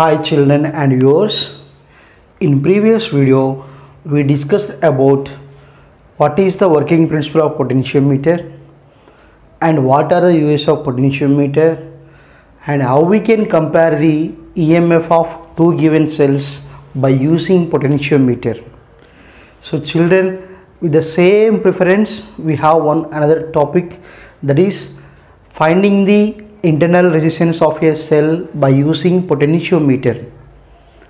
Hi children and viewers. In previous video we discussed about what is the working principle of potentiometer and what are the uses of potentiometer and how we can compare the EMF of two given cells by using potentiometer. So children, with the same preference we have another topic, that is finding the internal resistance of a cell by using potentiometer.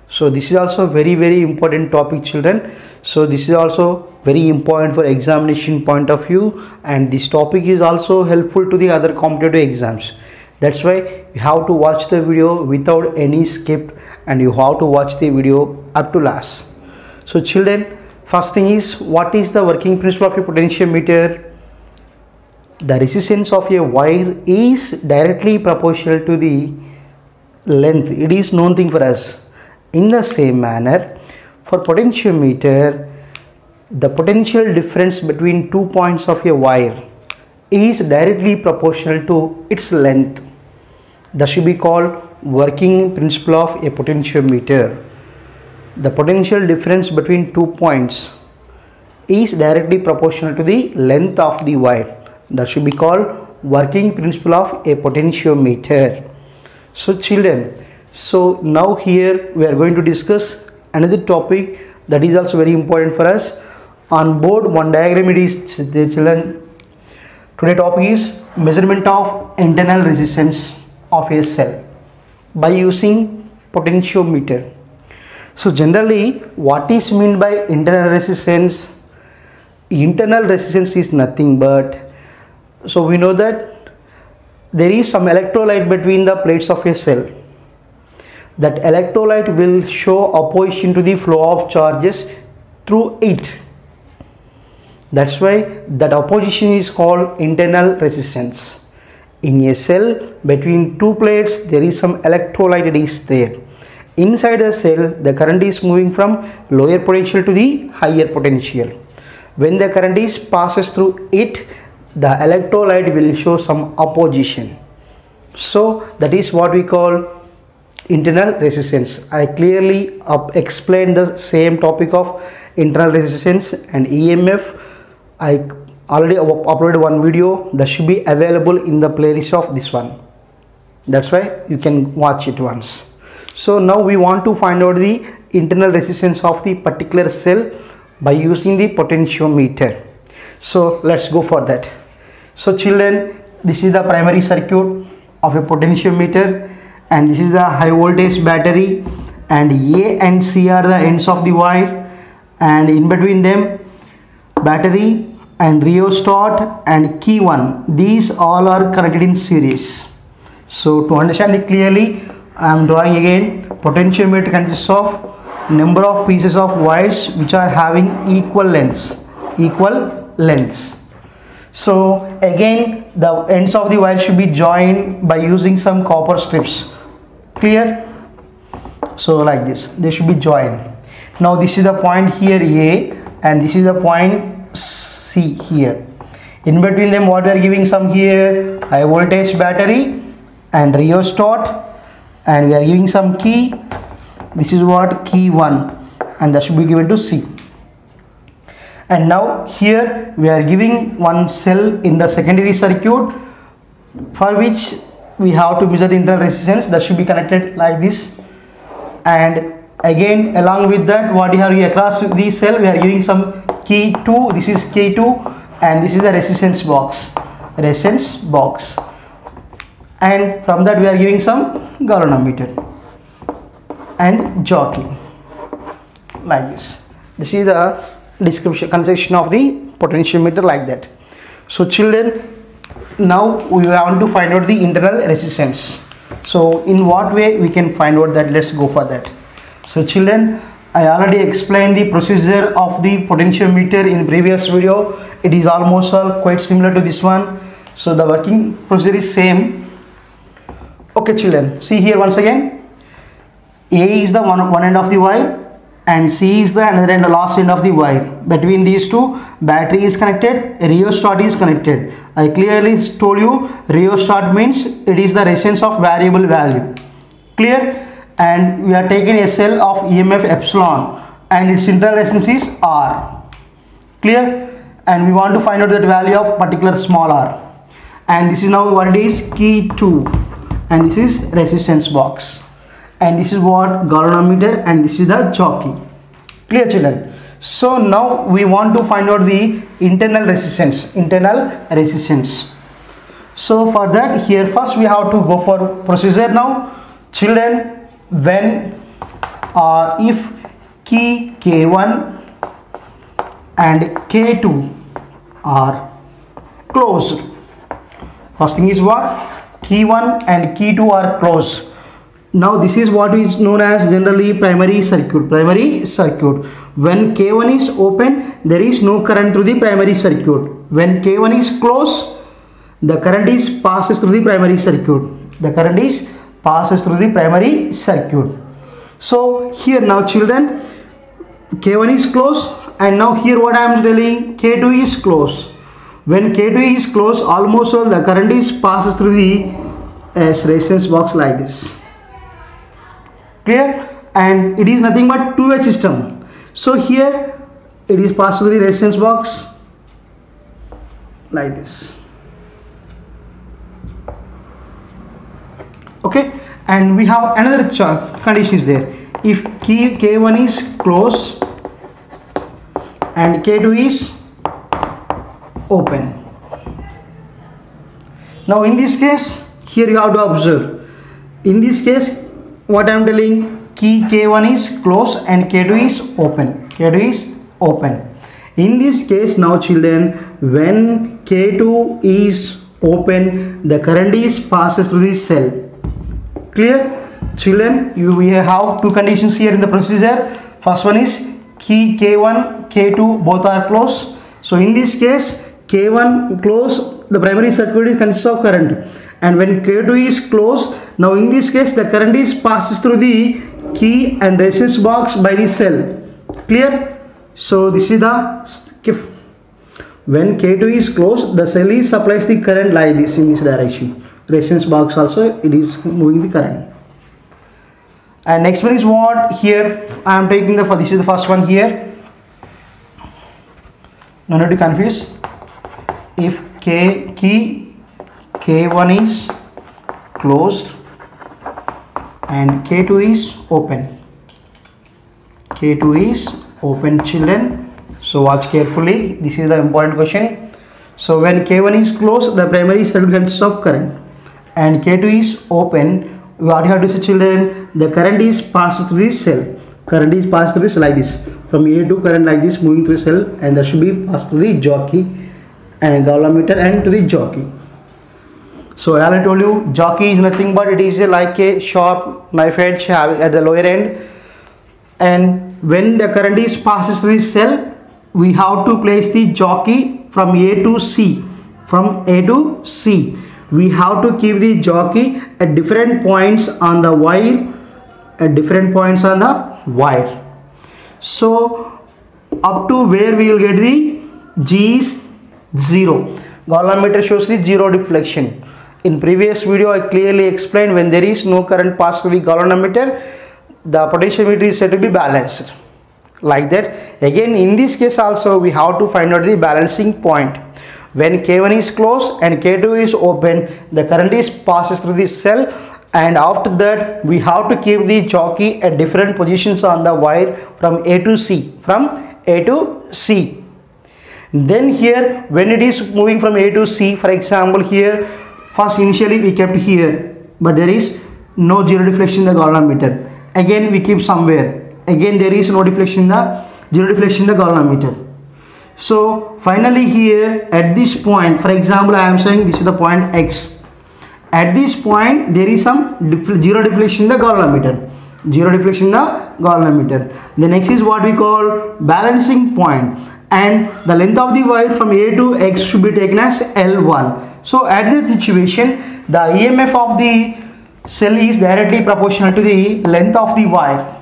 So this is also very important topic children. So this is also very important for examination point of view, and this topic is also helpful to the other competitive exams. That's why you have to watch the video without any skip, and you have to watch the video up to last. So children, first thing is, what is the working principle of a potentiometer? The resistance of a wire is directly proportional to the length. It is known thing for us. In the same manner, for potentiometer, the potential difference between 2 points of a wire is directly proportional to its length. That should be called working principle of a potentiometer. The potential difference between 2 points is directly proportional to the length of the wire. That should be called working principle of a potentiometer. So children, so now here we are going to discuss another topic that is also very important for us. On board one diagram it is, the children, today topic is measurement of internal resistance of a cell by using potentiometer. So generally, what is meant by internal resistance? Internal resistance is nothing but, so we know that there is some electrolyte between the plates of a cell. That electrolyte will show opposition to the flow of charges through it. That's why that opposition is called internal resistance. In a cell between two plates there is some electrolyte that is there. Inside the cell the current is moving from lower potential to the higher potential. When the current is passes through it, the electrolyte will show some opposition. So that is what we call internal resistance. I clearly explained the same topic of internal resistance and EMF. I already uploaded one video that should be available in the playlist of this one. That's why you can watch it once. So now we want to find out the internal resistance of the particular cell by using the potentiometer. So let's go for that. So children, this is the primary circuit of a potentiometer, and this is the high voltage battery, and A and C are the ends of the wire, and in between them battery and rheostat and key 1, these all are connected in series. So to understand it clearly, I am drawing again. Potentiometer consists of number of pieces of wires which are having equal lengths. So again, the ends of the wire should be joined by using some copper strips. Clear? So like this, they should be joined. Now this is the point here A, and this is the point C here. In between them, what we are giving some here, high voltage battery and rheostat, and we are giving some key. This is what, key 1, and that should be given to C. And now here we are giving one cell in the secondary circuit, for which we have to measure the internal resistance. That should be connected like this. And again, along with that, what we have across the cell, we are giving some key 2. This is key 2, and this is the resistance box. And from that we are giving some galvanometer and jockey like this. This is the conception of the potentiometer like that. So children, now we want to find out the internal resistance. So in what way we can find out that? Let's go for that. So children, I already explained the procedure of the potentiometer in previous video. It is almost all quite similar to this one. So the working procedure is same. Okay children, see here once again. A is the one end of the wire, and C is the another end, the last end of the wire. Between these two, battery is connected, rheostat is connected. I clearly told you rheostat means it is the resistance of variable value. Clear? and we are taking a cell of EMF epsilon and its internal resistance is R. Clear? And we want to find out that value of particular small r. And this is now what it is, key 2, and this is resistance box, and this is what galvanometer, and this is the jockey. Clear, children? So now we want to find out the internal resistance. So for that, here first we have to go for procedure. Now children, when if key K1 and K2 are closed, first thing is what, key 1 and key 2 are closed. Now this is what is known as generally primary circuit. When K1 is open, there is no current through the primary circuit. When K1 is closed, the current is passes through the primary circuit. So here now children, K1 is closed, and now here what I am telling, K2 is closed. When K2 is closed, almost all the current is passes through the resistance box like this. Clear? And it is nothing but two-way system. So here it is passed through the resistance box like this. Okay, and we have another condition is there. If K1 is closed and K2 is open. Now in this case, here you have to observe. In this case, what I am telling, key K1 is closed and K2 is open. In this case now children, when K2 is open, the current is passes through this cell. Clear? Children, we have two conditions here in the procedure. First one is key K1, K2 both are closed. So in this case, K1 closed, the primary circuit consists of current, and when K2 is closed, now in this case the current is passes through the key and resistance box by the cell. Clear? So this is the, when K2 is closed, the cell is supplies the current like this in this direction. Resistance box also it is moving the current. And next one is what, here I am taking this is the first one here. No need to confuse. If key K1 is closed and K2 is open. K2 is open, children. So watch carefully. This is the important question. So when K1 is closed, the primary circuit consists of current, and K2 is open. What you have to say, children? The current is passed through the cell. Current is passed through this like this. From A to current like this moving through cell, and that should be passed through the jockey and galvanometer and to the jockey. So as I told you, jockey is nothing but it is like a sharp knife edge at the lower end, and when the current is passes through this cell, we have to place the jockey from A to C. We have to keep the jockey at different points on the wire. So up to where we will get the G is 0. Galvanometer shows the 0 deflection. In previous video I clearly explained, when there is no current passed through the galvanometer, the potentiometer is said to be balanced. Like that. Again in this case also we have to find out the balancing point. When K1 is closed and K2 is open, the current is passes through this cell, and after that we have to keep the jockey at different positions on the wire from A to C. Then here when it is moving from A to C, for example here first initially we kept here, but there is no zero deflection in the galvanometer. Again we keep somewhere, again there is no deflection in the zero deflection in the galvanometer. So finally here at this point, for example I am saying this is the point X. At this point there is some zero deflection in the galvanometer. The next is what we call balancing point, and the length of the wire from A to X should be taken as L1. So at that situation, the EMF of the cell is directly proportional to the length of the wire.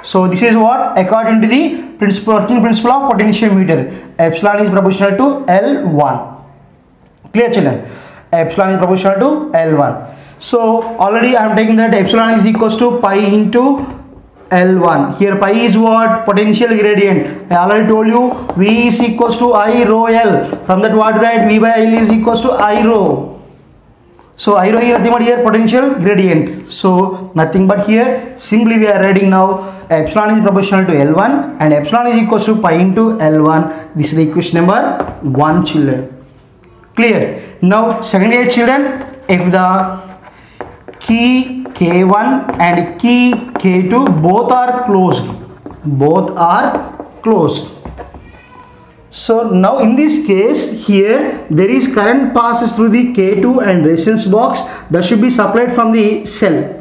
So this is what, according to the working principle of potentiometer, epsilon is proportional to L1. Clear, children? Epsilon is proportional to L1. So already I am taking that epsilon is equals to pi into L1. Here pi is what? Potential gradient. I already told you V is equals to I rho L. From that what write V by L is equals to I rho. So I rho here nothing but here potential gradient. So nothing but here simply we are writing now epsilon is proportional to L1 and epsilon is equals to pi into L1. This is the equation number 1, children. Clear? Now second case, children, if the key K1 and key K2 both are closed. So now in this case here there is current passes through the K2 and resistance box that should be supplied from the cell.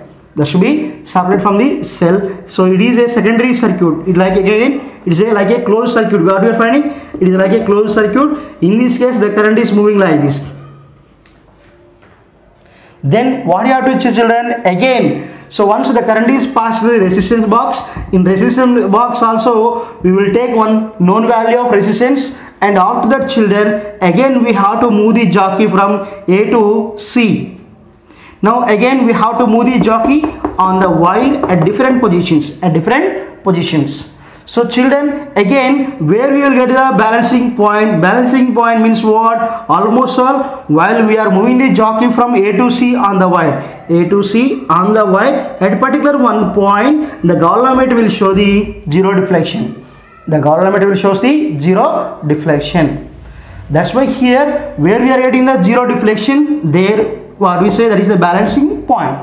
So it is a secondary circuit. It is like a closed circuit. What we are finding? It is like a closed circuit. In this case the current is moving like this. Then what you have to check, children, again. So once the current is passed through the resistance box, in resistance box also we will take one known value of resistance, and after that, children, again we have to move the jockey from A to C. Now again we have to move the jockey on the wire at different positions. So children, again where we will get the balancing point? Balancing point means what? Almost all while we are moving the jockey from A to C on the wire. At particular one point the galvanometer will show the zero deflection. That's why here where we are getting the zero deflection, there what we say that is the balancing point.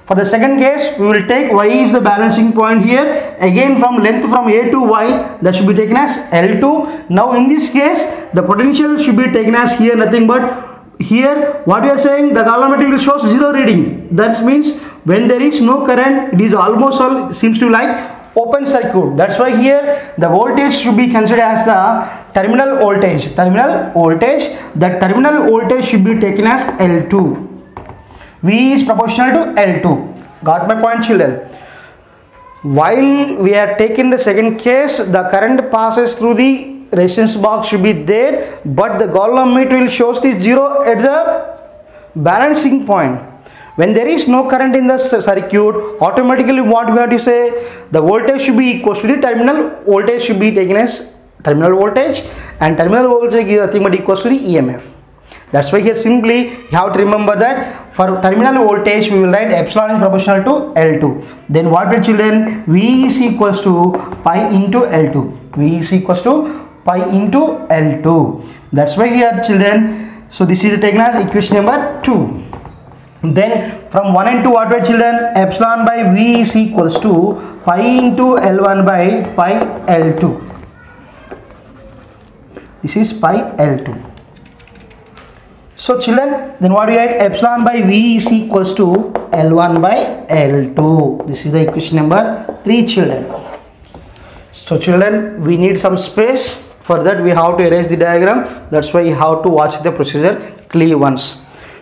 For the second case, we will take Y is the balancing point here. Again from length from A to Y, that should be taken as L2. Now in this case, the potential should be taken as here nothing but here what we are saying, the galvanometer will show zero reading. That means when there is no current, it is almost all seems to like open circuit. That's why here the voltage should be considered as the terminal voltage. That terminal voltage should be taken as L2. V is proportional to L2. Got my point, children? While we are taking the second case, the current passes through the resistance box should be there, but the galvanometer will shows the zero at the balancing point. When there is no current in the circuit, automatically what we have to say, the voltage should be equal to the terminal voltage should be taken as terminal voltage, and terminal voltage is nothing but equals to the EMF. That's why here simply you have to remember that for terminal voltage we will write epsilon is proportional to L2. Then what will, children? V is equals to pi into L2. That's why here, children, so this is taken as equation number 2. Then from 1 and 2 what will, children? Epsilon by V is equals to pi into L1 by pi L2. This is pi L2. So children, then what do you write? Epsilon by V is equals to L1 by L2. This is the equation number 3, children. So children, we need some space. For that we have to erase the diagram. That's why you have to watch the procedure clearly once.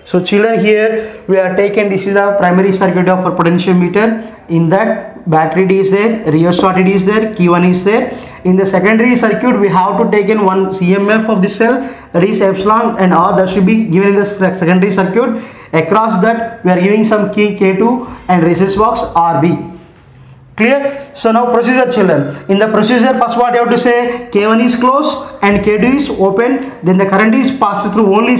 So children, here we are taken, this is the primary circuit of a potentiometer. In that battery is there, rheostat is there, Q1 is there. In the secondary circuit we have to take in one CMF of the cell, that is epsilon and R, that should be given in the secondary circuit. Across that we are giving some key K2 and resistance box RB. Clear? So now procedure, children. In the procedure, first what you have to say, K1 is closed and K2 is open. Then the current is passed through only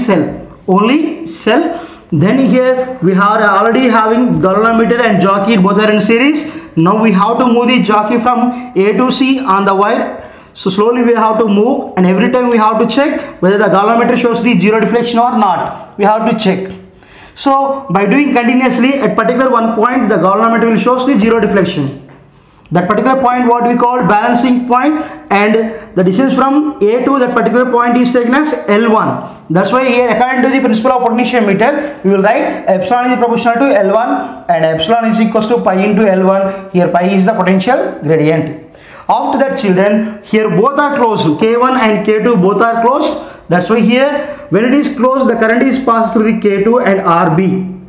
cell. Then here we are already having galvanometer and jockey, both are in series. Now we have to move the jockey from A to C on the wire. So slowly we have to move, and every time we have to check whether the galvanometer shows the zero deflection or not. We have to check. So by doing continuously, at particular one point the galvanometer will shows the zero deflection. That particular point what we call balancing point, and the distance from A to that particular point is taken as L1. That's why here, according to the principle of potentiometer, we will write epsilon is proportional to L1 and epsilon is equals to pi into L1. Here pi is the potential gradient. After that, children, here both are closed. K1 and K2 both are closed. That's why here when it is closed, the current is passed through the K2 and RB.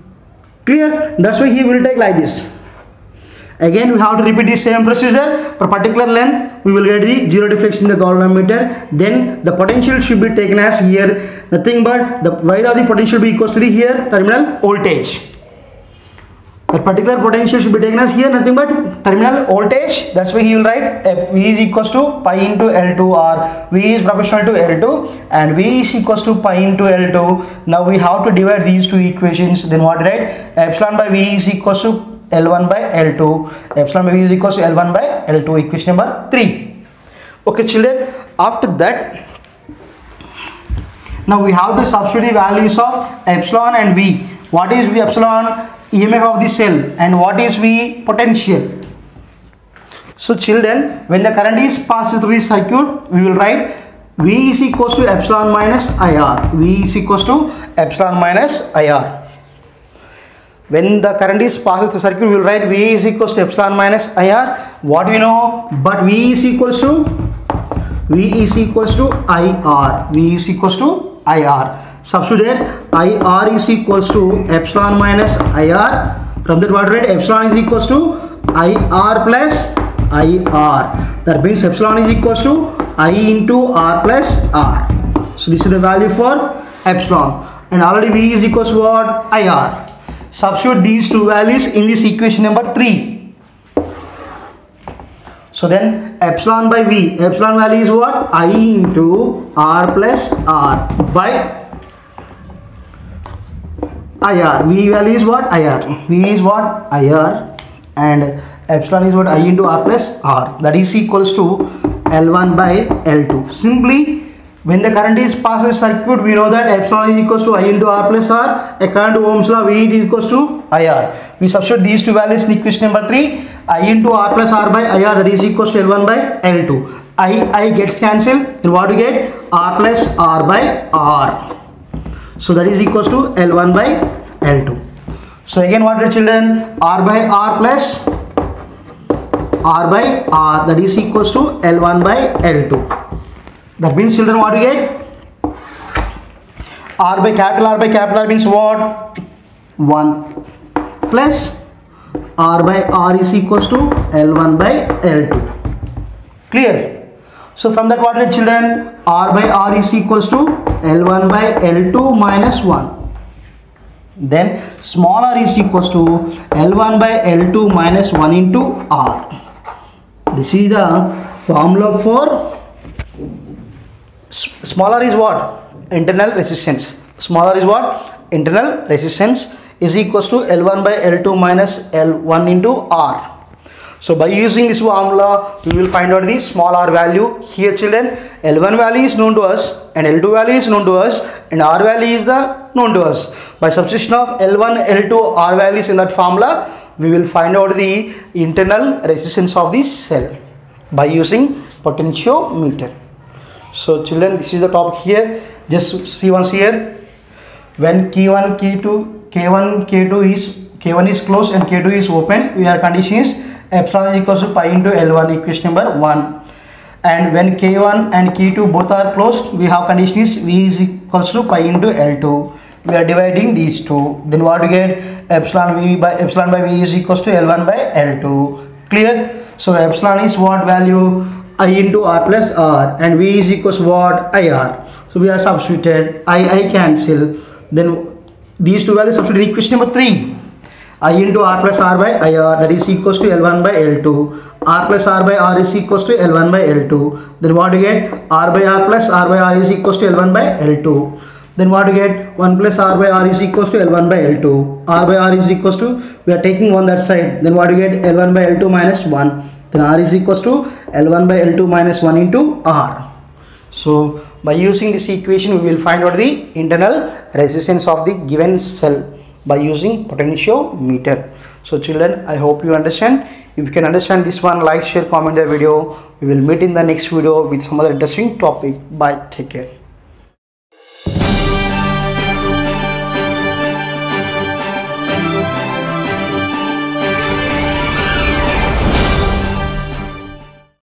Clear? That's why he will take like this. Again we have to repeat the same procedure. For particular length we will get the zero deflection in the galvanometer. Then the potential should be taken as here nothing but the wire of the potential be equals to the here terminal voltage. That particular potential should be taken as here nothing but terminal voltage. That's why he will write V is equals to pi into L2, or V is proportional to L2 and V is equals to pi into L2. Now we have to divide these two equations. Then what write? Epsilon by V is equals to L1 by L2. Epsilon by V is equals to L1 by L2. Equation number 3. Okay children, after that now we have to substitute the values of epsilon and V. What is V epsilon? EMF of the cell, and what is V potential. So children, when the current is passes through the circuit, we will write V is equals to epsilon minus IR. V is equals to epsilon minus IR. When the current is passes through the circuit, we will write V is equals to epsilon minus IR. What we know? But V is equals to IR. V is equals to IR. Substitute IR is equals to epsilon minus IR. From that what rate? Epsilon is equals to IR plus IR. That means epsilon is equals to I into R plus R. So this is the value for epsilon. And already V is equals to what? IR. Substitute these two values in this equation number 3. So then epsilon by V. Epsilon value is what? I into R plus R by IR. V value is what? IR. V is what? IR, and epsilon is what? I into R plus R. That is equals to L1 by L2. Simply, when the current is passes circuit, we know that epsilon is equals to I into R plus R. According to Ohm's law, V is equals to IR. We substitute these two values in equation number 3. I into R plus R by IR, that is equals to L1 by L2. I gets cancelled. Then what we get? R plus R by R. So that is equals to L1 by L2. So again what are children? R by R plus R by R, that is equals to L1 by L2. That means children what we get? R by capital R means what? 1 plus R by R is equals to L1 by L2. Clear? So from that what are children? R by R is equals to L1 by L2 minus 1. Then small r is equals to L1 by L2 minus 1 into R. This is the formula for small r is what? Internal resistance. Small r is what? Internal resistance is equals to L1 by L2 minus L1 into R. So by using this formula, we will find out the small r value. Here children, L1 value is known to us and L2 value is known to us and R value is the known to us. By substitution of L1, L2, R values in that formula, we will find out the internal resistance of the cell by using potentiometer. So children, this is the topic here. Just see once here. When K1, K1 is closed and K2 is open, we are condition is epsilon is equals to pi into L1, equation number 1. And when K1 and K2 both are closed, we have condition is V is equals to pi into L2. We are dividing these two. Then what we get? Epsilon by V is equals to L1 by L2. Clear? So epsilon is what value? I into R plus R, and V is equals to what? IR. So we are substituted. I cancel. Then these two values substitute in equation number 3. I into R plus R by IR, that is equals to L1 by L2. R plus R by R is equals to L1 by L2. Then what do you get? R by R plus R by R is equals to L1 by L2. Then what do you get? 1 plus R by R is equals to L1 by L2. R by R is equals to, we are taking on that side. Then what do you get? L1 by L2 minus 1. Then R is equals to L1 by L2 minus 1 into R. So by using this equation, we will find out the internal resistance of the given cell by using potentiometer. So children, I hope you understand. If you can understand this one, like, share, comment the video. We will meet in the next video with some other interesting topic. Bye. Take care.